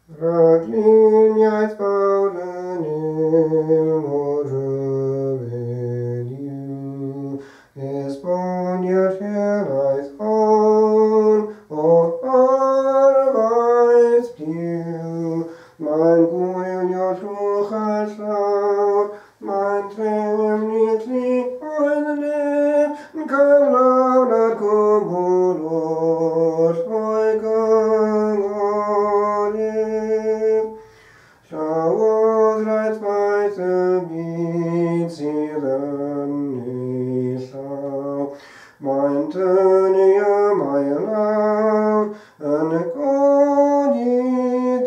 Ragliniaeth bawden il modre veniu, esboniat helaeth hon, o arvaeth diw, mein gwyliot rwchas lawr, mein trefnit li oedd lef, yn cyflawn ar gwbl oll o'i gyngorif. Llawodraeth maeth y byd sydd yn ei llaw, mae'n tynnu ymau lawr yn y godi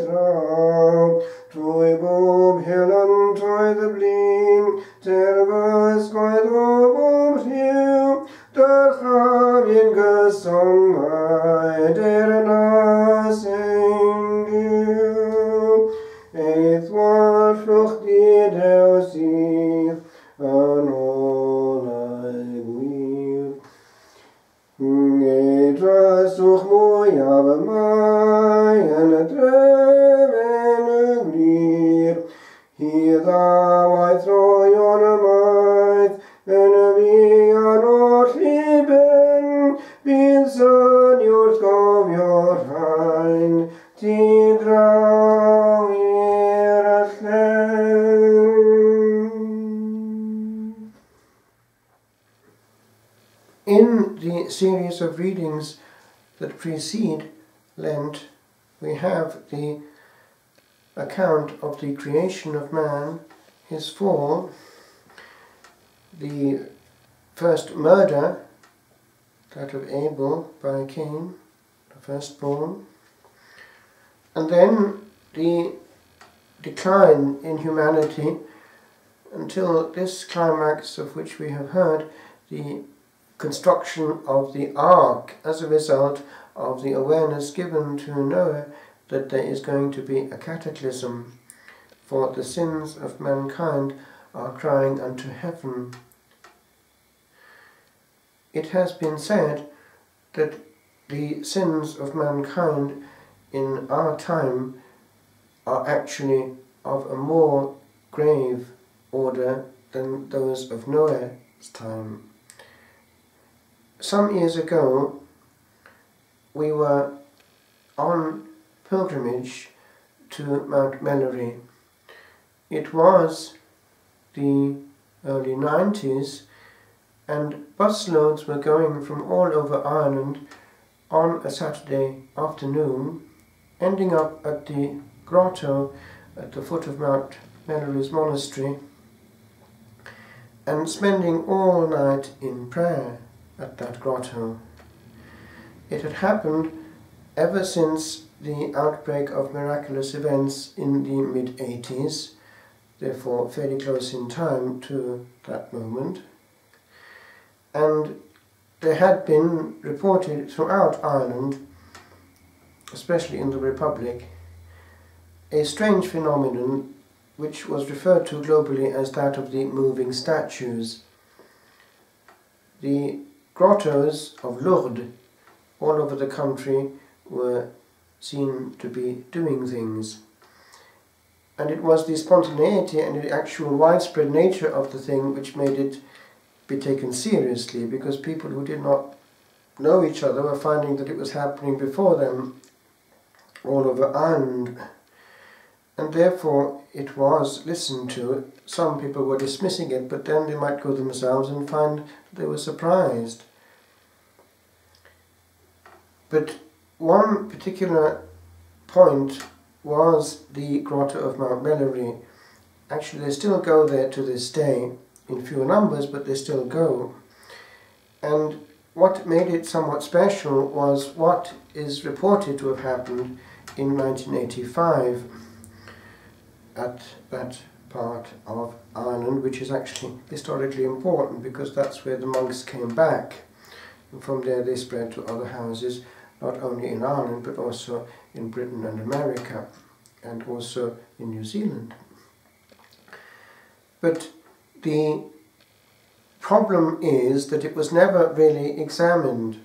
draw, trwy bob hylantoedd y blin, terfysgoedd o bob rhyw, dyrchafin gysongau, dernas ein Duw. Eithwallwch didew sydd yn olau gwir. Edraswch mwyaf y mai yn y drefn y glir. Hyddawaith roion y maith yn y fian o'r lliben. Bydd syniwr gofio'r rhain, ti draw i'r allen. In the series of readings that precede Lent, we have the account of the creation of man, his fall, the first murder, that of Abel by Cain, the firstborn, and then the decline in humanity until this climax of which we have heard, the construction of the ark as a result of the awareness given to Noah that there is going to be a cataclysm, for the sins of mankind are crying unto heaven. It has been said that the sins of mankind in our time are actually of a more grave order than those of Noah's time. Some years ago, we were on pilgrimage to Mount Melleray. It was the early 90s, and busloads were going from all over Ireland on a Saturday afternoon, ending up at the grotto at the foot of Mount Melleray's monastery, and spending all night in prayer at that grotto. It had happened ever since the outbreak of miraculous events in the mid-80s, therefore fairly close in time to that moment. And there had been reported throughout Ireland, especially in the Republic, a strange phenomenon which was referred to globally as that of the moving statues. The grottos of Lourdes all over the country were seen to be doing things. And it was the spontaneity and the actual widespread nature of the thing which made it be taken seriously, because people who did not know each other were finding that it was happening before them all over Ireland. And therefore it was listened to. Some people were dismissing it, but then they might go themselves and find they were surprised. But one particular point was the grotto of Mount Melleray. Actually, they still go there to this day, in fewer numbers, but they still go. And what made it somewhat special was what is reported to have happened in 1985 at that part of Ireland, which is actually historically important because that's where the monks came back. And from there they spread to other houses, not only in Ireland but also in Britain and America, and also in New Zealand. But the problem is that it was never really examined.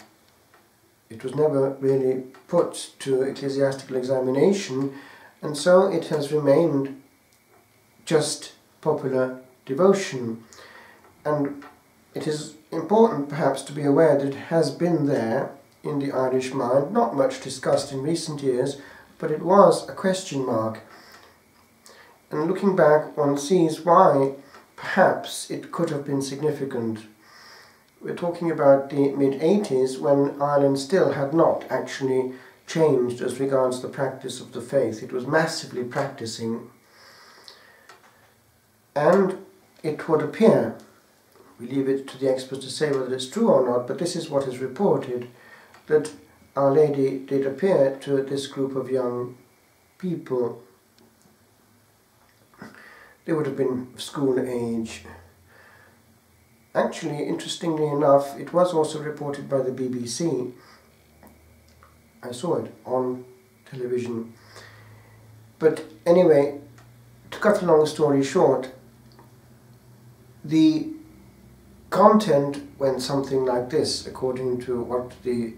It was never really put to ecclesiastical examination, and so it has remained just popular devotion. And it is important perhaps to be aware that it has been there in the Irish mind, not much discussed in recent years, but it was a question mark. And looking back, one sees why perhaps it could have been significant. We're talking about the mid-80s, when Ireland still had not actually changed as regards the practice of the faith. It was massively practicing. And it would appear, we leave it to the experts to say whether it's true or not, but this is what is reported, that Our Lady did appear to this group of young people. They would have been school age. Actually, interestingly enough, it was also reported by the BBC. I saw it on television. But anyway, to cut a long story short, the content went something like this, according to what the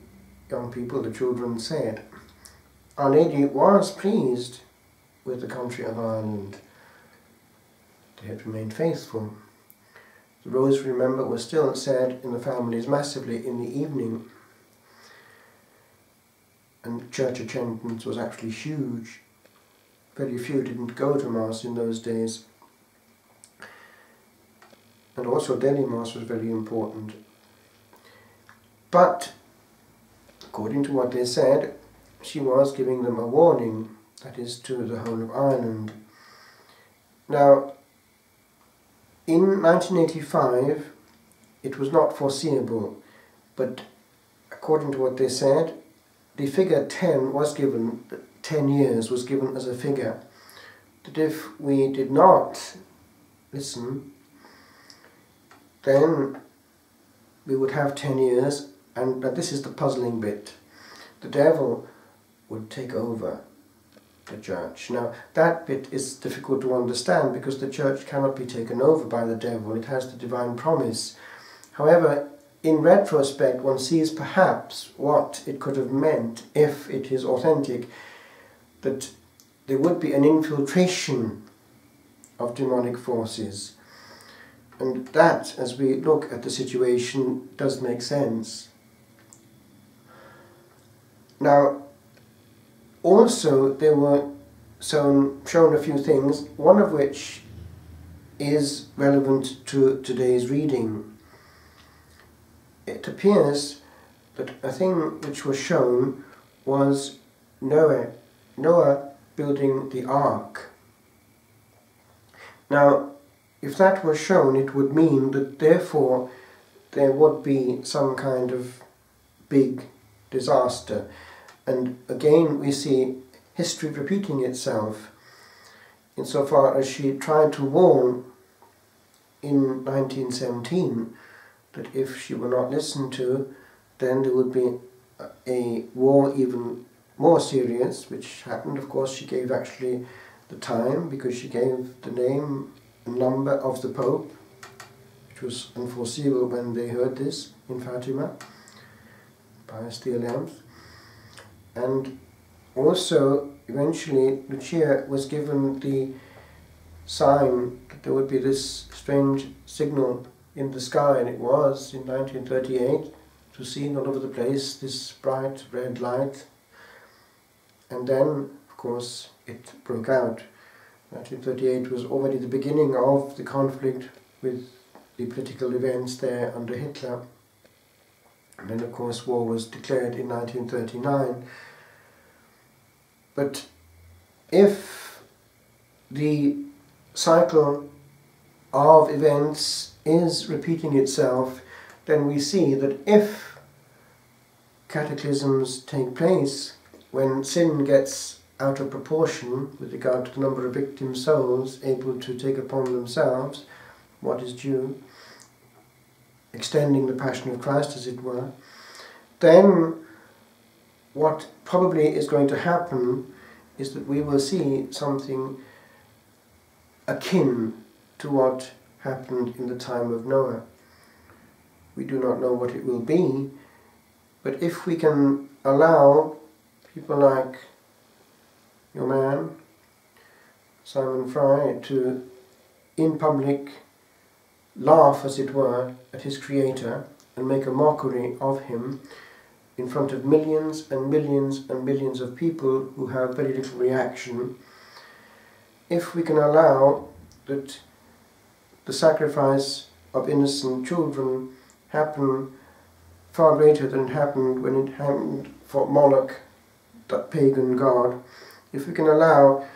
young people, the children, said. Our Lady was pleased with the country of Ireland. They had remained faithful. The rosary, remember, was still said in the families massively in the evening. And church attendance was actually huge. Very few didn't go to Mass in those days. And also daily Mass was very important. But, according to what they said, she was giving them a warning, that is, to the whole of Ireland. Now, in 1985, it was not foreseeable, but according to what they said, the figure 10 was given, 10 years was given as a figure, that if we did not listen, then we would have 10 years, and this is the puzzling bit. The devil would take over the church. Now, that bit is difficult to understand because the church cannot be taken over by the devil. It has the divine promise. However, in retrospect, one sees perhaps what it could have meant, if it is authentic, that there would be an infiltration of demonic forces. And that, as we look at the situation, does make sense. Now, also there were shown a few things, one of which is relevant to today's reading. It appears that a thing which was shown was Noah building the ark. Now, if that was shown, it would mean that therefore there would be some kind of big disaster. And again we see history repeating itself, insofar as she tried to warn in 1917 that if she were not listened to, then there would be a war even more serious, which happened. Of course, she gave actually the time, because she gave the name and number of the Pope, which was unforeseeable when they heard this in Fatima, Pius XI. And also, eventually, Lucia was given the sign that there would be this strange signal in the sky, and it was, in 1938, to see all over the place, this bright red light. And then, of course, it broke out. 1938 was already the beginning of the conflict with the political events there under Hitler. And then, of course, war was declared in 1939. But if the cycle of events is repeating itself, then we see that if cataclysms take place, when sin gets out of proportion with regard to the number of victim souls able to take upon themselves what is due, extending the passion of Christ as it were, then what probably is going to happen is that we will see something akin to what happened in the time of Noah. We do not know what it will be, but if we can allow people like your man, Simon Fry, to in public laugh, as it were, at his creator and make a mockery of him in front of millions and millions and millions of people who have very little reaction. If we can allow that the sacrifice of innocent children happen far greater than it happened when it happened for Moloch, that pagan god, if we can allow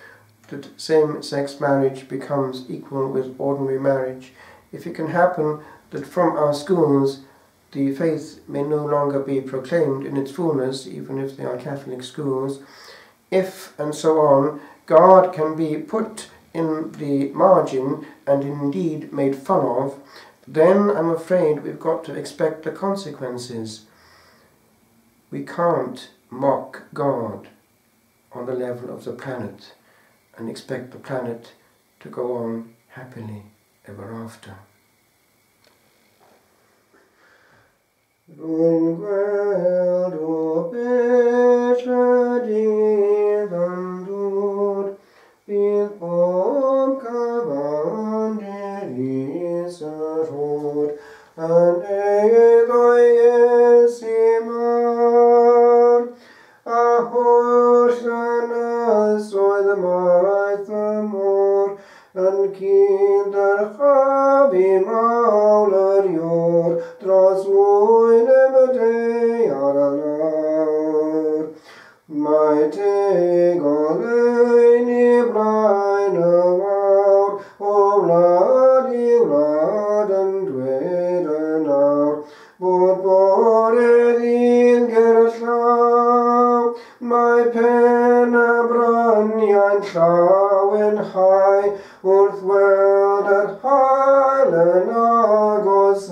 that same-sex marriage becomes equal with ordinary marriage, if it can happen that from our schools the faith may no longer be proclaimed in its fullness, even if they are Catholic schools, if, and so on, God can be put in the margin and indeed made fun of, then I'm afraid we've got to expect the consequences. We can't mock God on the level of the planet and expect the planet to go on happily ever after. Wrth weld at hael yn agos